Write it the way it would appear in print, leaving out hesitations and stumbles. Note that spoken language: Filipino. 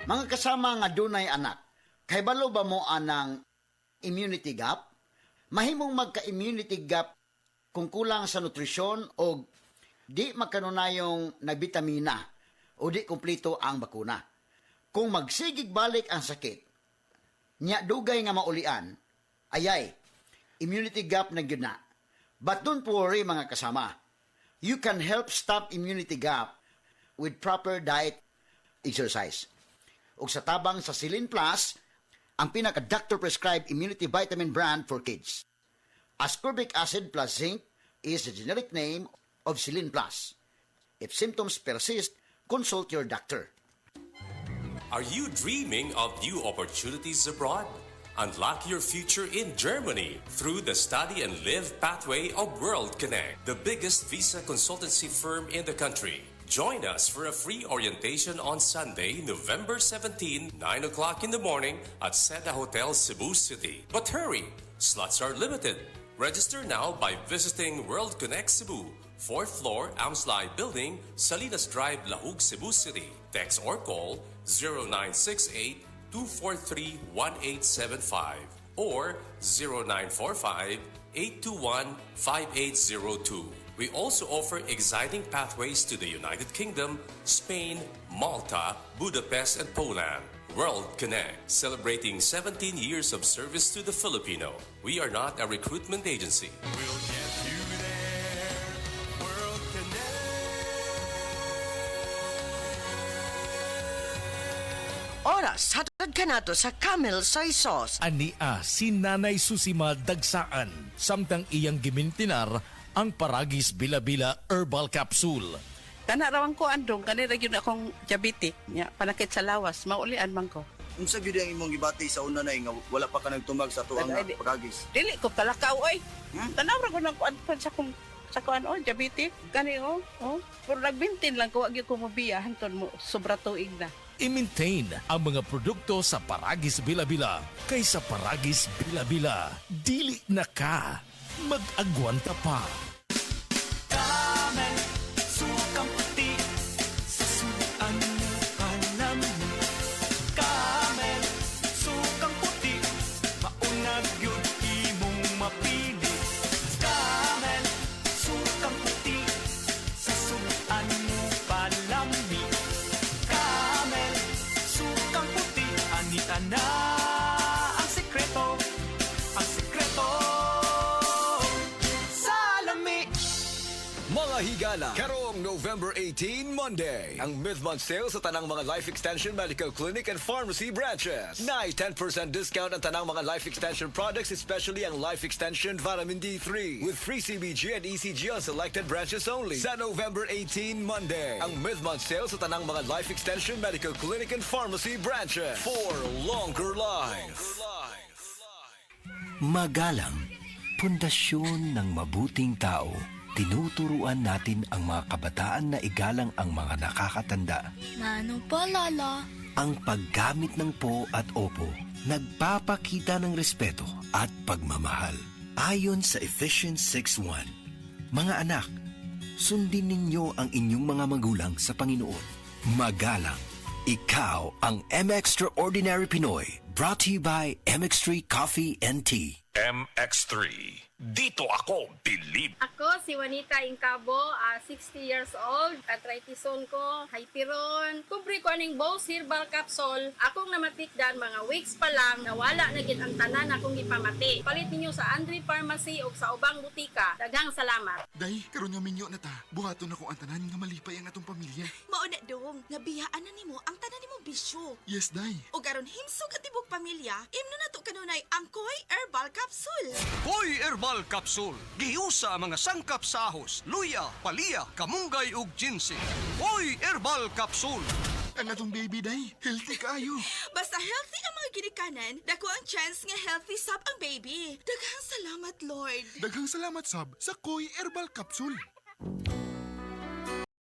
Mga kasama nga dunay anak, kahibalo ba mo anang immunity gap? Mahimong magka-immunity gap kung kulang sa nutrisyon o di magkanunayong nagbitamina o di kumpleto ang bakuna. Kung magsigig balik ang sakit, nya dugay nga maulian, ayay, immunity gap na gyud na. But don't worry mga kasama. You can help stop immunity gap with proper diet, exercise. Ug sa tabang sa Silin Plus, ang pinaka-doctor prescribed immunity vitamin brand for kids. Ascorbic acid plus zinc is the generic name of Silin Plus. If symptoms persist, consult your doctor. Are you dreaming of new opportunities abroad? Unlock your future in Germany through the Study and Live pathway of World Connect, the biggest visa consultancy firm in the country. Join us for a free orientation on Sunday, November 17, 9 o'clock in the morning at Seda Hotel, Cebu City. But hurry, slots are limited. Register now by visiting World Connect Cebu, 4th floor, Amslai Building, Salinas Drive, Lahug, Cebu City. Text or call 0968-243-1875 or 0945-821-5802. We also offer exciting pathways to the United Kingdom, Spain, Malta, Budapest, and Poland. World Connect, celebrating 17 years of service to the Filipino. We are not a recruitment agency. We'll get you there. World Connect. Oras, hatod ka na to sa Camel Soy Sauce. Ania si Nanay Susima Dagsaan, samtang iyang gimintinar ang Paragis Bila-Bila Herbal Capsule. Tanarawan ko andong, kanira yun akong diabetic, nya, panakit sa lawas, maulian man ko. Unsa gyud ang imong gibati sa una nay nga wala pa ka nagtumag sa tuang Ay, pagagis? Dili ko kalakaw, oy. Tanawra ko ng kuan sa kuan, oh, diabetic. Kani, oh. Pero nagbintin lang ko, wag ko mabiya, hanton mo, sobra tuig na. I-maintain ang mga produkto sa Paragis Bila-Bila. Kaysa Paragis Bila-Bila, dili na ka. Mag-agwanta pa. Camel, sukang puti, sa suan mo panami. Camel, sukang puti, maunag yun imong mapili. Camel, sukang puti, sa suan mo palami. Camel, sukang puti, anita na ang sekreto, ang sekreto. Mga higala, karong November 18, Monday, ang mid-month sale sa tanang mga Life Extension Medical Clinic and Pharmacy branches. Nai 10% discount ang tanang mga Life Extension products, especially ang Life Extension Vitamin D3 with free CBG and ECG on selected branches only. Sa November 18, Monday, ang mid-month sale sa tanang mga Life Extension Medical Clinic and Pharmacy branches for longer life. Magalang, pundasyon ng mabuting tao. Tinuturuan natin ang mga kabataan na igalang ang mga nakakatanda. Ano pa, Lala? Ang paggamit ng po at opo, nagpapakita ng respeto at pagmamahal. Ayon sa Ephesians 6:1, mga anak, sundin ninyo ang inyong mga magulang sa Panginoon. Magalang, ikaw ang M-Extraordinary Pinoy. Brought to you by MX3 Coffee and Tea. MX3. Dito ako, believe. Ako si Juanita Incabo, 60 years old. Arthritis-on ko, hyperon. Kubre ko aning Bose Herbal Capsule. Akong namatikdan mga weeks pa lang, nawala na gid ang tanan akong ipamati. Palit ninyo sa Andre Pharmacy o sa ubang butika. Daghang salamat. Day, karon nga minyo na ta. Buhaton ako ang tanan nga malipay ang atong pamilya. Mao na dong, nabiyaan na nimo ang tanan nimo bisyo. Yes, Day. O garon himsog at tibok pamilya, imno na to kanunay ang Koy Herbal Capsule. Koy Herbal Capsule. Giusa ang mga sangkap sa ahos, luya, palya, kamunggay ug ginseng. Koy Herbal Capsule. Ang atong baby, Day, healthy kayo. Basta healthy ang mga ginikanan, dako ang chance nga healthy sab ang baby. Daghang salamat, Lord. Daghang salamat, Sab, sa Koy Herbal Capsule.